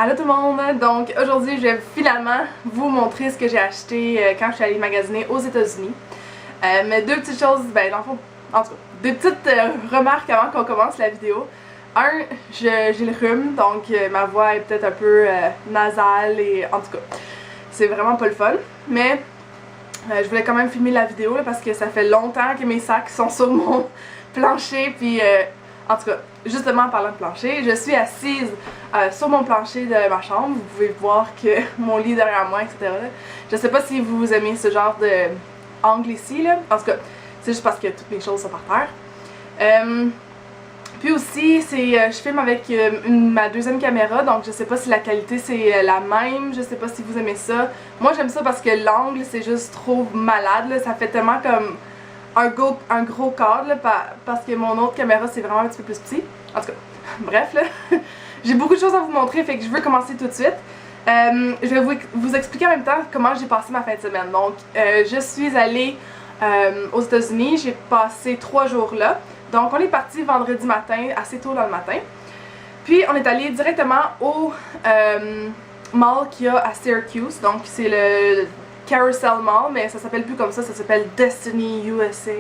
Allô tout le monde! Donc aujourd'hui je vais finalement vous montrer ce que j'ai acheté quand je suis allée magasiner aux États-Unis. Mais deux petites choses, ben dans le fond, en tout cas, deux petites remarques avant qu'on commence la vidéo. Un, j'ai le rhume, donc ma voix est peut-être un peu nasale et en tout cas, c'est vraiment pas le fun. Mais je voulais quand même filmer la vidéo là, parce que ça fait longtemps que mes sacs sont sur mon plancher, puis en tout cas, justement en parlant de plancher, je suis assise sur mon plancher de ma chambre. Vous pouvez voir que mon lit derrière moi, etc. Là. Je sais pas si vous aimez ce genre de angle ici, là. En tout cas, c'est juste parce que toutes mes choses sont par terre. Puis aussi, je filme avec ma deuxième caméra, donc je sais pas si la qualité c'est la même, je sais pas si vous aimez ça. Moi j'aime ça parce que l'angle c'est juste trop malade, là. Ça fait tellement comme un gros cadre, là, parce que mon autre caméra c'est vraiment un petit peu plus petit. En tout cas, bref là, j'ai beaucoup de choses à vous montrer, fait que je veux commencer tout de suite. Je vais vous expliquer en même temps comment j'ai passé ma fin de semaine. Donc, je suis allée aux États-Unis, j'ai passé 3 jours là. Donc, on est parti vendredi matin, assez tôt dans le matin. Puis, on est allé directement au mall qu'il y a à Syracuse. Donc, c'est le Carousel Mall, mais ça s'appelle plus comme ça s'appelle Destiny USA.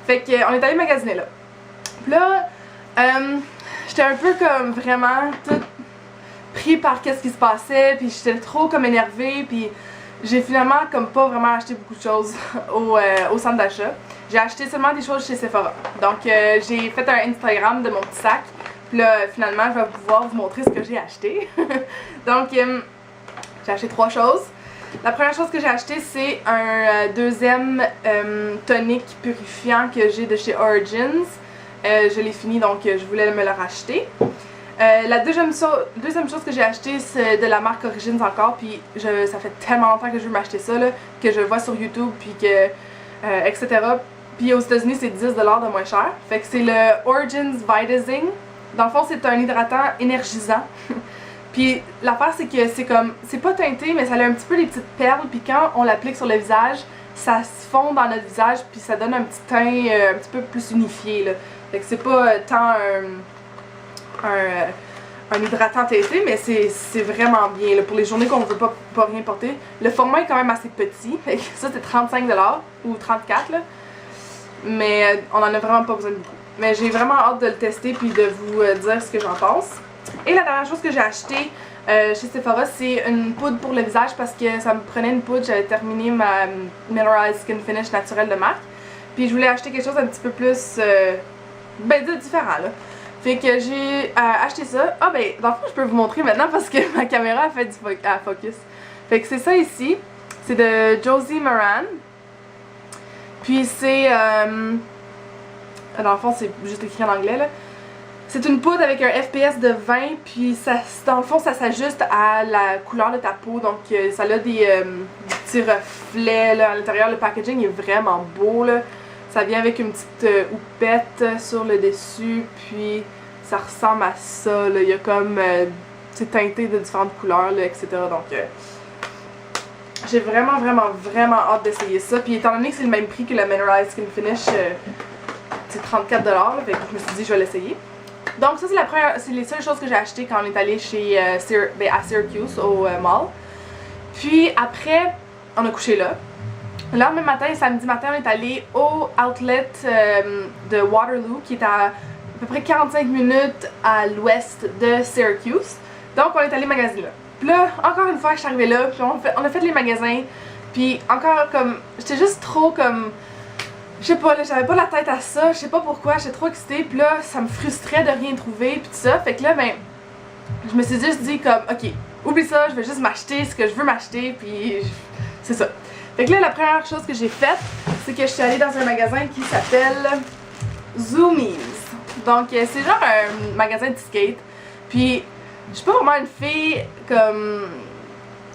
Fait que, on est allé magasiner là. Puis là, j'étais un peu comme vraiment toute pris par qu'est-ce qui se passait, puis j'étais trop comme énervée, puis j'ai finalement comme pas vraiment acheté beaucoup de choses au centre d'achat. J'ai acheté seulement des choses chez Sephora. Donc j'ai fait un Instagram de mon petit sac, puis là finalement je vais pouvoir vous montrer ce que j'ai acheté. Donc j'ai acheté 3 choses. La première chose que j'ai acheté c'est un deuxième tonique purifiant que j'ai de chez Origins. Je l'ai fini donc je voulais me le racheter. La deuxième chose que j'ai acheté c'est de la marque Origins encore, puis ça fait tellement longtemps que je veux m'acheter ça là, que je le vois sur YouTube puis que etc. Puis aux États-Unis c'est 10$ de moins cher. Fait que c'est le Origins Vitazing. Dans le fond c'est un hydratant énergisant. Puis l'affaire c'est que c'est pas teinté mais ça a un petit peu des petites perles, puis quand on l'applique sur le visage ça se fond dans notre visage puis ça donne un petit teint un petit peu plus unifié là. Fait que c'est pas tant un hydratant teinté, mais c'est vraiment bien là, pour les journées qu'on ne veut pas rien porter. Le format est quand même assez petit, fait que ça c'est 35$ ou 34$, là. Mais on en a vraiment pas besoin de beaucoup. Mais j'ai vraiment hâte de le tester puis de vous dire ce que j'en pense. Et la dernière chose que j'ai acheté chez Sephora, c'est une poudre pour le visage parce que ça me prenait une poudre. J'avais terminé ma Mineralized Skin Finish naturelle de marque. Puis je voulais acheter quelque chose un petit peu plus différent là. Fait que j'ai acheté ça. Ah ben, dans le fond, je peux vous montrer maintenant parce que ma caméra a fait du focus. Fait que c'est ça ici. C'est de Josie Maran. Puis c'est... dans le fond, c'est juste écrit en anglais, là. C'est une poudre avec un FPS de 20, puis ça, dans le fond, ça s'ajuste à la couleur de ta peau. Donc, ça a des petits reflets, là, à l'intérieur. Le packaging est vraiment beau, là. Ça vient avec une petite houppette sur le dessus, puis ça ressemble à ça, là. Il y a comme, c'est teinté de différentes couleurs, là, etc. Donc, j'ai vraiment hâte d'essayer ça. Puis étant donné que c'est le même prix que la Mineralized Skin Finish, c'est 34$, là, fait que je me suis dit je vais l'essayer. Donc ça c'est les seules choses que j'ai achetées quand on est allé chez à Syracuse au mall. Puis après, on a couché là. Le lendemain matin, samedi matin, on est allé au outlet de Waterloo, qui est à peu près 45 minutes à l'ouest de Syracuse. Donc on est allé magasiner là. Puis là, encore une fois, je suis arrivée là, puis on a fait les magasins. Puis encore comme, j'étais juste trop comme, je sais pas, là, j'avais pas la tête à ça, je sais pas pourquoi, j'étais trop excitée. Puis là, ça me frustrait de rien trouver, puis tout ça. Fait que là, ben, je me suis juste dit comme, ok, oublie ça, je vais juste m'acheter ce que je veux m'acheter, puis c'est ça. Fait que là, la première chose que j'ai faite, c'est que je suis allée dans un magasin qui s'appelle Zumiez. Donc, c'est genre un magasin de skate. Puis, je suis pas vraiment une fille comme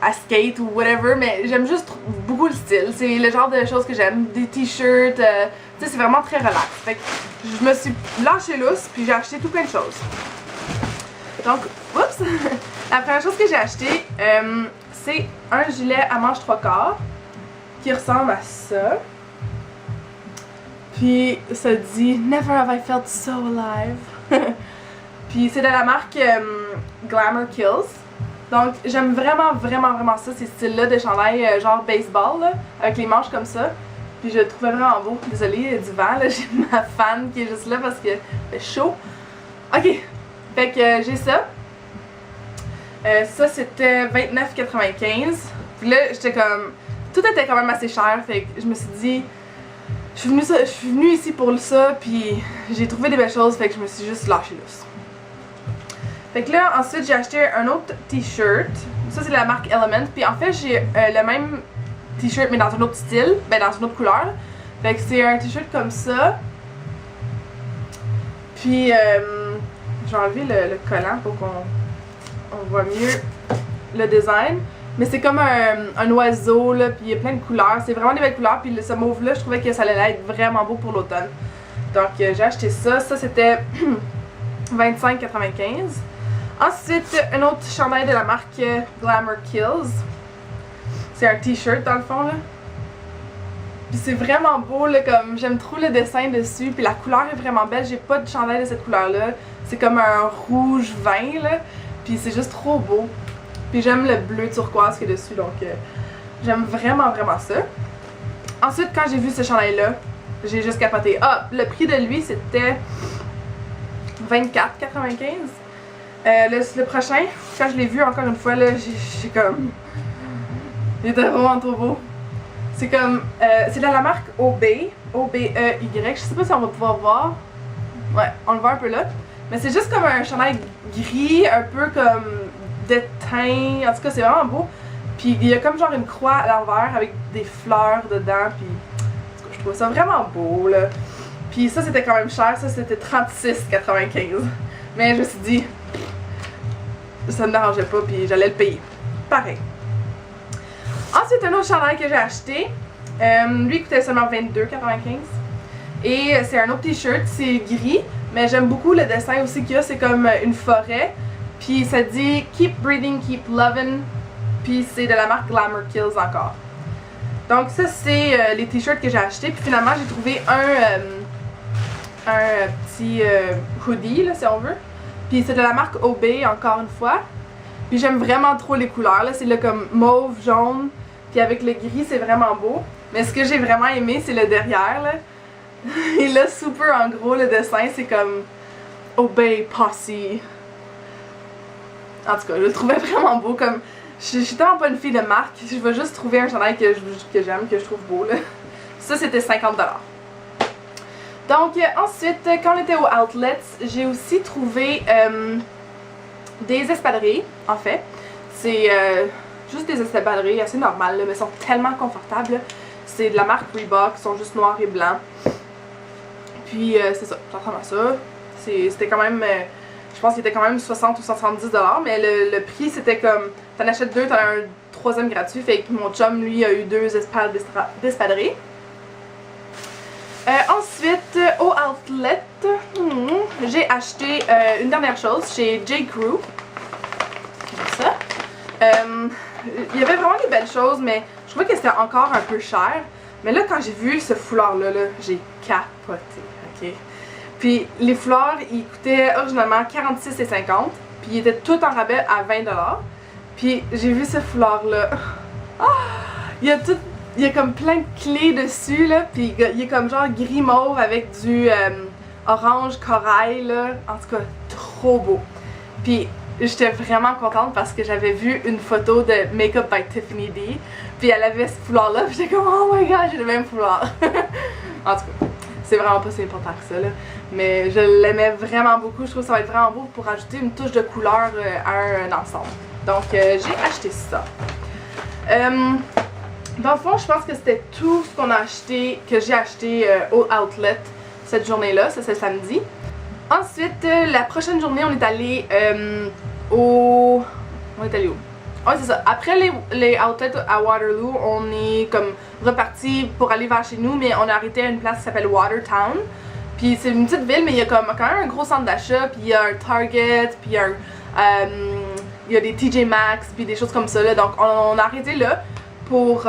à skate ou whatever, mais j'aime juste beaucoup le style. C'est le genre de choses que j'aime. Des t-shirts, tu sais, c'est vraiment très relax. Fait que je me suis lâchée lousse, puis j'ai acheté tout plein de choses. Donc, oups! La première chose que j'ai acheté, c'est un gilet à manches 3/4 qui ressemble à ça. Puis ça dit Never have I felt so alive. Puis c'est de la marque Glamour Kills. Donc j'aime vraiment ça, ces styles-là de chandail genre baseball, là, avec les manches comme ça. Puis je le trouvais vraiment beau. Désolée, il y a du vent, là, j'ai ma fan qui est juste là parce que c'est chaud. Ok, fait que j'ai ça. Ça c'était 29,95. Puis là, j'étais comme... Tout était quand même assez cher, fait que je me suis dit... Je suis venue ici pour ça, puis j'ai trouvé des belles choses, fait que je me suis juste lâchée lousse. Fait que là, ensuite, j'ai acheté un autre t-shirt. Ça, c'est de la marque Element. Puis en fait, j'ai le même t-shirt, mais dans un autre style, ben dans une autre couleur. Fait que c'est un t-shirt comme ça. Puis, j'ai enlevé le collant pour qu'on voit mieux le design. Mais c'est comme un oiseau, là, puis il y a plein de couleurs. C'est vraiment des belles couleurs, puis ce mauve-là, je trouvais que ça allait être vraiment beau pour l'automne. Donc, j'ai acheté ça. Ça, c'était 25,95. Ensuite, un autre chandail de la marque Glamour Kills. C'est un t-shirt, dans le fond, là. Puis c'est vraiment beau, là, comme j'aime trop le dessin dessus. Puis la couleur est vraiment belle. J'ai pas de chandail de cette couleur-là. C'est comme un rouge vin, là. Puis c'est juste trop beau. Puis j'aime le bleu turquoise qui est dessus, donc j'aime vraiment ça. Ensuite, quand j'ai vu ce chandail-là, j'ai juste capoté. Ah, le prix de lui, c'était 24,95. Le prochain, quand je l'ai vu encore une fois, là, j'ai comme... Il était vraiment trop beau. C'est comme... c'est de la marque OB, O-B-E-Y. Je sais pas si on va pouvoir voir. Ouais, on le voit un peu là. Mais c'est juste comme un chandail gris, un peu comme... d'étain, en tout cas c'est vraiment beau. Puis il y a comme genre une croix à l'envers avec des fleurs dedans, puis en tout cas, je trouve ça vraiment beau là. Puis ça c'était quand même cher, ça c'était 36,95. Mais je me suis dit, ça me dérangeait pas, puis j'allais le payer. Pareil. Ensuite un autre chandail que j'ai acheté, lui il coûtait seulement 22,95. Et c'est un autre t-shirt, c'est gris, mais j'aime beaucoup le dessin aussi qu'il y a, c'est comme une forêt. Puis ça dit Keep Breathing, Keep Lovin'. Puis c'est de la marque Glamour Kills encore. Donc ça c'est les t-shirts que j'ai achetés. Puis finalement j'ai trouvé un petit hoodie là si on veut. Puis c'est de la marque OB encore une fois. Puis j'aime vraiment trop les couleurs là. C'est le comme mauve, jaune. Puis avec le gris c'est vraiment beau. Mais ce que j'ai vraiment aimé c'est le derrière là. Et là super en gros le dessin c'est comme OB Posse. En tout cas, je le trouvais vraiment beau, comme... Je suis tellement pas une fille de marque, je vais juste trouver un chandail que j'aime, que je trouve beau, là. Ça, c'était 50$. Donc, ensuite, quand on était au Outlets, j'ai aussi trouvé des espadrilles, en fait. C'est juste des espadrilles assez normales, là, mais sont tellement confortables. C'est de la marque Reebok, ils sont juste noirs et blancs. Puis, c'est ça, ça ressemble à ça. C'était quand même... je pense qu'il était quand même 60 ou 70$, mais le prix c'était comme, t'en achètes deux, t'en as un troisième gratuit, fait que mon chum lui a eu 2 espadrilles. Ensuite, au Outlet, j'ai acheté une dernière chose chez J. Crew. Ça. Il y avait vraiment des belles choses, mais je trouvais que c'était encore un peu cher. Mais là, quand j'ai vu ce foulard-là, j'ai capoté, ok? Puis les foulards, ils coûtaient originalement 46,50$, puis ils étaient tout en rabais à 20$. Puis j'ai vu ce foulard-là. Ah! Il y a comme plein de clés dessus, là, puis il est comme genre gris mauve avec du orange corail, là. En tout cas, trop beau. Puis j'étais vraiment contente parce que j'avais vu une photo de Makeup by Tiffany D. Puis elle avait ce foulard-là, puis j'étais comme oh my god, j'ai le même foulard. En tout cas, c'est vraiment pas si important que ça, là. Mais je l'aimais vraiment beaucoup, je trouve que ça va être vraiment beau pour ajouter une touche de couleur à un ensemble. Donc j'ai acheté ça. Dans le fond, je pense que c'était tout ce qu'on a acheté, que j'ai acheté au Outlet cette journée-là, ça c'est samedi. Ensuite, la prochaine journée, on est allé On est allé où? Ouais, c'est ça. Après les outlets à Waterloo, on est comme reparti pour aller vers chez nous, mais on a arrêté à une place qui s'appelle Watertown. Puis c'est une petite ville, mais il y a comme quand même un gros centre d'achat, puis il y a un Target, puis il y a des TJ Maxx, puis des choses comme ça là. Donc on a arrêté là pour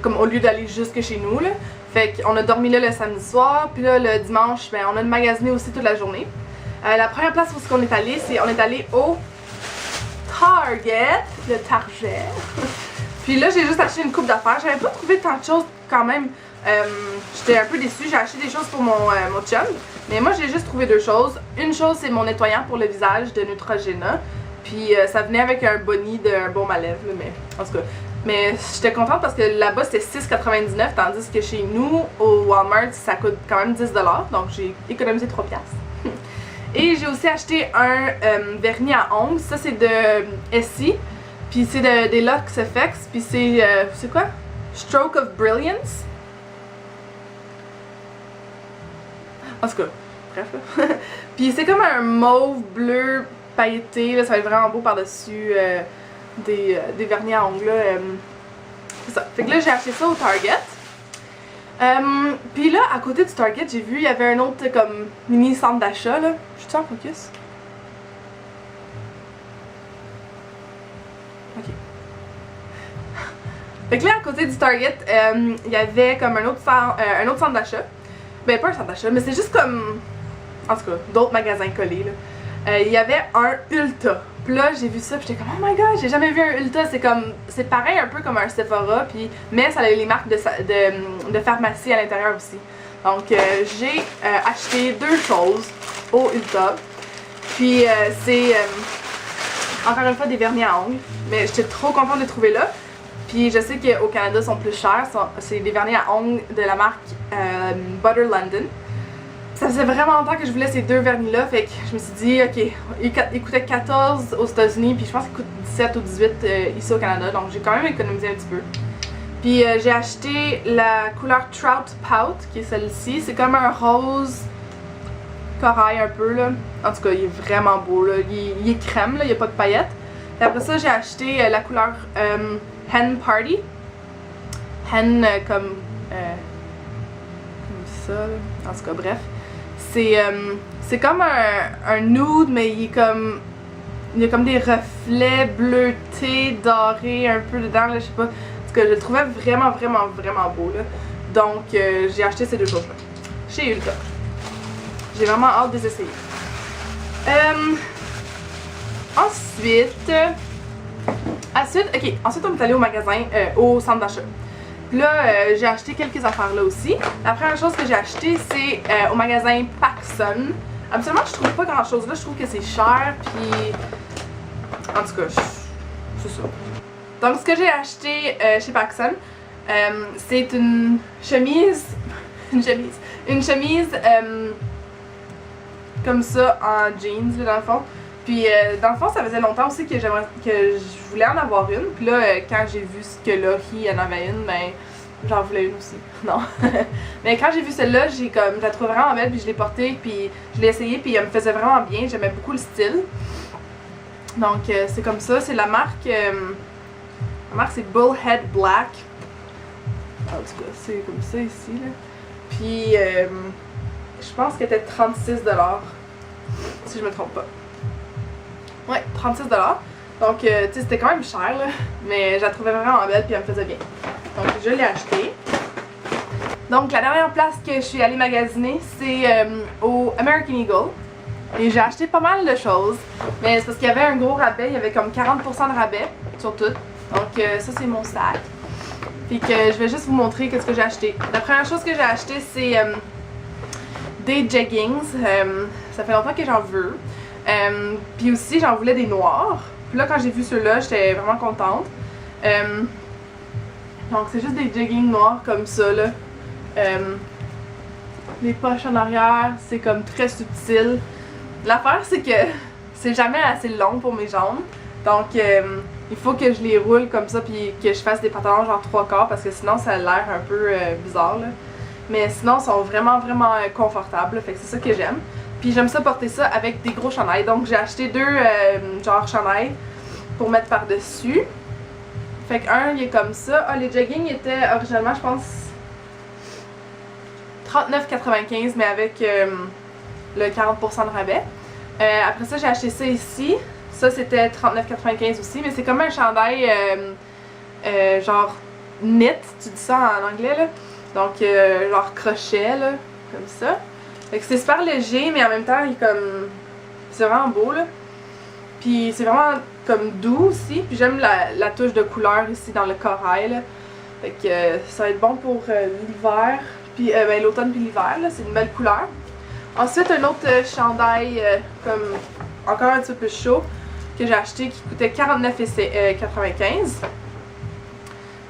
comme au lieu d'aller jusque chez nous là. Fait qu'on a dormi là le samedi soir, puis là le dimanche, ben on a magasiné aussi toute la journée. La première place où on est allé, c'est on est allé au Target, le Target. Puis là, j'ai juste acheté une coupe d'affaires. J'avais pas trouvé tant de choses quand même. J'étais un peu déçue. J'ai acheté des choses pour mon chum. Mais moi, j'ai juste trouvé deux choses. Une chose, c'est mon nettoyant pour le visage de Neutrogena. Puis ça venait avec un boni d'un baume à lèvres. Mais en tout cas. Mais j'étais contente parce que là-bas, c'était 6,99$. Tandis que chez nous, au Walmart, ça coûte quand même 10$. Donc j'ai économisé 3$. Et j'ai aussi acheté un vernis à ongles. Ça, c'est de Essie. Puis c'est des Lux FX. Puis c'est quoi? Stroke of Brilliance. En tout cas, bref là. Puis c'est comme un mauve bleu pailleté. Là, ça va être vraiment beau par-dessus des vernis à ongles. C'est ça. Fait que là, j'ai acheté ça au Target. Puis là, à côté du Target, j'ai vu, il y avait un autre comme mini centre d'achat là. Je suis en focus? Ok. Fait que là, à côté du Target, il y avait comme un autre centre d'achat. Ben, pas un centre d'achat, mais c'est juste comme. En tout cas, d'autres magasins collés là. Il y avait un Ulta. Puis là, j'ai vu ça, puis j'étais comme, oh my god, j'ai jamais vu un Ulta. C'est pareil un peu comme un Sephora, puis mais ça a les marques de pharmacie à l'intérieur aussi. Donc, j'ai acheté deux choses au Ulta. Puis, c'est encore une fois des vernis à ongles. Mais j'étais trop contente de les trouver là. Puis, je sais qu'au Canada, ils sont plus chers. C'est des vernis à ongles de la marque Butter London. Ça faisait vraiment longtemps que je voulais ces deux vernis-là, fait que je me suis dit, ok, ils coûtaient 14 aux États-Unis, puis je pense qu'ils coûtent 17 ou 18 ici au Canada, donc j'ai quand même économisé un petit peu. Puis j'ai acheté la couleur Trout Pout, qui est celle-ci. C'est comme un rose corail un peu, là. En tout cas, il est vraiment beau, là. Il est crème, là, il n'y a pas de paillettes. Et après ça, j'ai acheté la couleur Hen Party. Hen comme ça, là. En tout cas, bref. C'est comme un nude, mais il y a comme des reflets bleutés, dorés un peu dedans, là, je sais pas. En tout cas, je le trouvais vraiment, vraiment, vraiment beau, là. Donc, j'ai acheté ces deux choses-là. Chez Ulta. J'ai vraiment hâte de les essayer. Ensuite, on est allé au magasin, au centre d'achat. Là, j'ai acheté quelques affaires là aussi. La première chose que j'ai acheté, c'est au magasin PacSun. Absolument, je trouve pas grand chose là. Je trouve que c'est cher, puis en tout cas, c'est ça. Donc, ce que j'ai acheté chez PacSun, c'est une chemise, une chemise comme ça en jeans là, dans le fond. Puis dans le fond, ça faisait longtemps aussi que je voulais en avoir une. Puis là, quand j'ai vu que Laurie en avait une, ben j'en voulais une aussi. Non. Mais quand j'ai vu celle-là, je la trouvais vraiment belle, puis je l'ai portée, puis je l'ai essayée, puis elle me faisait vraiment bien. J'aimais beaucoup le style. Donc c'est comme ça. C'est la marque c'est Bullhead Black. En tout cas, c'est comme ça ici là. Puis je pense qu'elle était 36$, si je me trompe pas. Ouais, 36$. Donc, tu sais, c'était quand même cher, là. Mais je la trouvais vraiment belle, puis elle me faisait bien. Donc, je l'ai achetée. Donc, la dernière place que je suis allée magasiner, c'est au American Eagle. Et j'ai acheté pas mal de choses. Mais c'est parce qu'il y avait un gros rabais. Il y avait comme 40% de rabais sur tout. Donc, ça, c'est mon sac. Puis que je vais juste vous montrer qu'est-ce que j'ai acheté. La première chose que j'ai acheté, c'est des jeggings. Ça fait longtemps que j'en veux. Puis aussi, j'en voulais des noirs. Puis là, quand j'ai vu ceux-là, j'étais vraiment contente. Donc, c'est juste des jeggings noirs comme ça, là. Les poches en arrière, c'est comme très subtil. L'affaire, c'est que c'est jamais assez long pour mes jambes. Donc, il faut que je les roule comme ça, puis que je fasse des pantalons genre 3/4, parce que sinon, ça a l'air un peu bizarre, là. Mais sinon, ils sont vraiment, vraiment confortables. Fait que c'est ça que j'aime. Puis j'aime ça porter ça avec des gros chandails. Donc j'ai acheté deux genre chandails pour mettre par-dessus. Fait qu'un il est comme ça. Ah, les jeggings étaient originalement je pense 39,95 mais avec le 40% de rabais. Après ça j'ai acheté ça ici. Ça c'était 39,95 aussi. Mais c'est comme un chandail genre knit. Tu dis ça en anglais là. Donc genre crochet là. Comme ça. Fait que c'est super léger, mais en même temps, il est comme c'est vraiment beau là. Puis c'est vraiment comme doux aussi. Puis j'aime la touche de couleur ici dans le corail là. Fait que ça va être bon pour l'hiver. Puis ben, l'automne puis l'hiver là, c'est une belle couleur. Ensuite un autre chandail comme encore un petit peu plus chaud que j'ai acheté qui coûtait 49,95.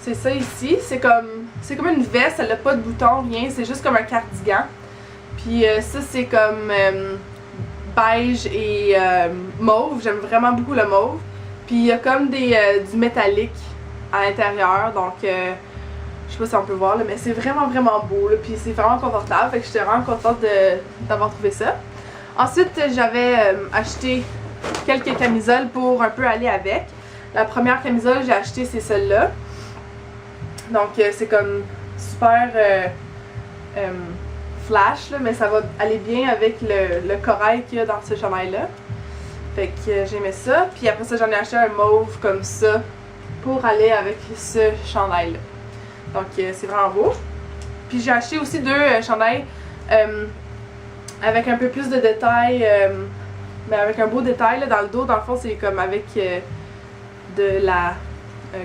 C'est ça ici, c'est comme une veste, elle n'a pas de boutons, rien, c'est juste comme un cardigan. Puis ça c'est comme beige et mauve, j'aime vraiment beaucoup le mauve. Puis il y a comme du métallique à l'intérieur, donc je sais pas si on peut voir là, mais c'est vraiment beau là, puis c'est vraiment confortable, fait que j'étais vraiment contente d'avoir trouvé ça. Ensuite j'avais acheté quelques camisoles pour un peu aller avec. La première camisole que j'ai achetée c'est celle-là. Donc c'est comme super flash là, mais ça va aller bien avec le corail qu'il y a dans ce chandail là. Fait que j'aimais ça. Puis après ça j'en ai acheté un mauve comme ça pour aller avec ce chandail là. Donc c'est vraiment beau. Puis j'ai acheté aussi deux chandails avec un peu plus de détails, mais avec un beau détail là, dans le dos. Dans le fond c'est comme avec de la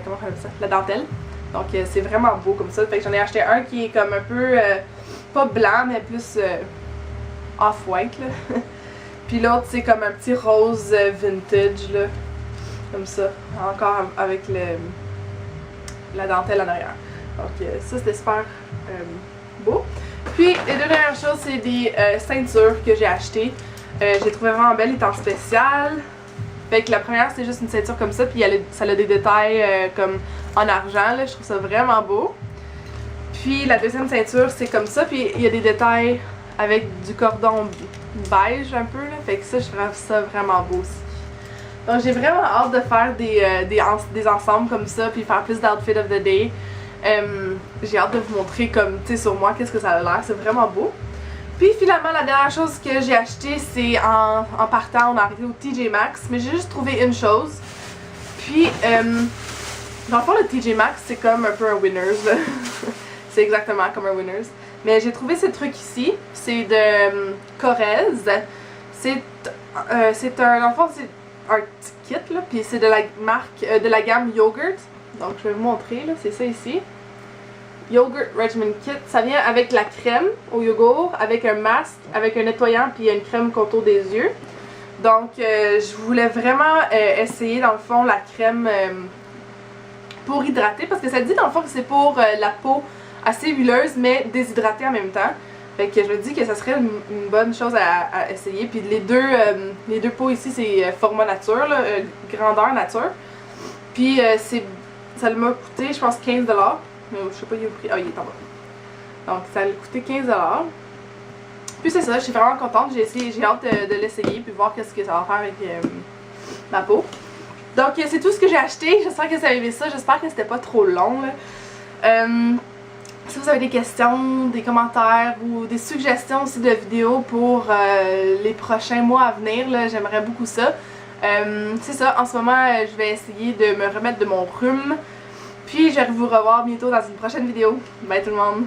comment on appelle ça? La dentelle. Donc c'est vraiment beau comme ça. Fait que j'en ai acheté un qui est comme un peu pas blanc mais plus off-white là. Puis l'autre c'est comme un petit rose vintage là. Comme ça. Encore avec la dentelle en arrière. Donc ça c'était super beau. Puis les deux dernières choses c'est des ceintures que j'ai achetées. J'ai trouvé vraiment belle, elle est en spécial. Fait que la première c'est juste une ceinture comme ça, puis ça a des détails comme en argent là, je trouve ça vraiment beau. Puis la deuxième ceinture c'est comme ça, puis il y a des détails avec du cordon beige un peu là, fait que ça je trouve ça vraiment beau aussi. Donc j'ai vraiment hâte de faire des ensembles comme ça, puis faire plus d'outfit of the day. J'ai hâte de vous montrer comme, tu sais, sur moi qu'est-ce que ça a l'air, c'est vraiment beau. Puis finalement la dernière chose que j'ai acheté c'est en partant on est arrivé au TJ Maxx, mais j'ai juste trouvé une chose. Puis dans le fond le TJ Maxx c'est comme un peu un Winners là. C'est exactement comme un Winners. Mais j'ai trouvé ce truc ici, c'est de Corrèze. C'est un, dans le fond c'est un petit kit là, puis c'est de la marque, de la gamme Yogurt. Donc je vais vous montrer là, c'est ça ici. Yogurt Regimen Kit, ça vient avec la crème au yogourt, avec un masque, avec un nettoyant puis une crème contour des yeux. Donc je voulais vraiment essayer dans le fond la crème pour hydrater, parce que ça dit dans le fond que c'est pour la peau assez huileuse mais déshydratée en même temps. Fait que je me dis que ça serait une bonne chose à essayer. Puis les deux peaux ici c'est format nature, là, grandeur nature. Puis ça m'a coûté je pense 15$. Mais je sais pas il est au prix. Ah, il est en bas. Donc ça a coûté 15$. Puis c'est ça, je suis vraiment contente. J'ai hâte de l'essayer puis voir qu'est-ce que ça va faire avec ma peau. Donc c'est tout ce que j'ai acheté. J'espère que vous avez aimé ça. J'espère que c'était pas trop long là. Si vous avez des questions, des commentaires ou des suggestions aussi de vidéos pour les prochains mois à venir, j'aimerais beaucoup ça. C'est ça, en ce moment je vais essayer de me remettre de mon rhume. Puis je vais vous revoir bientôt dans une prochaine vidéo. Bye tout le monde!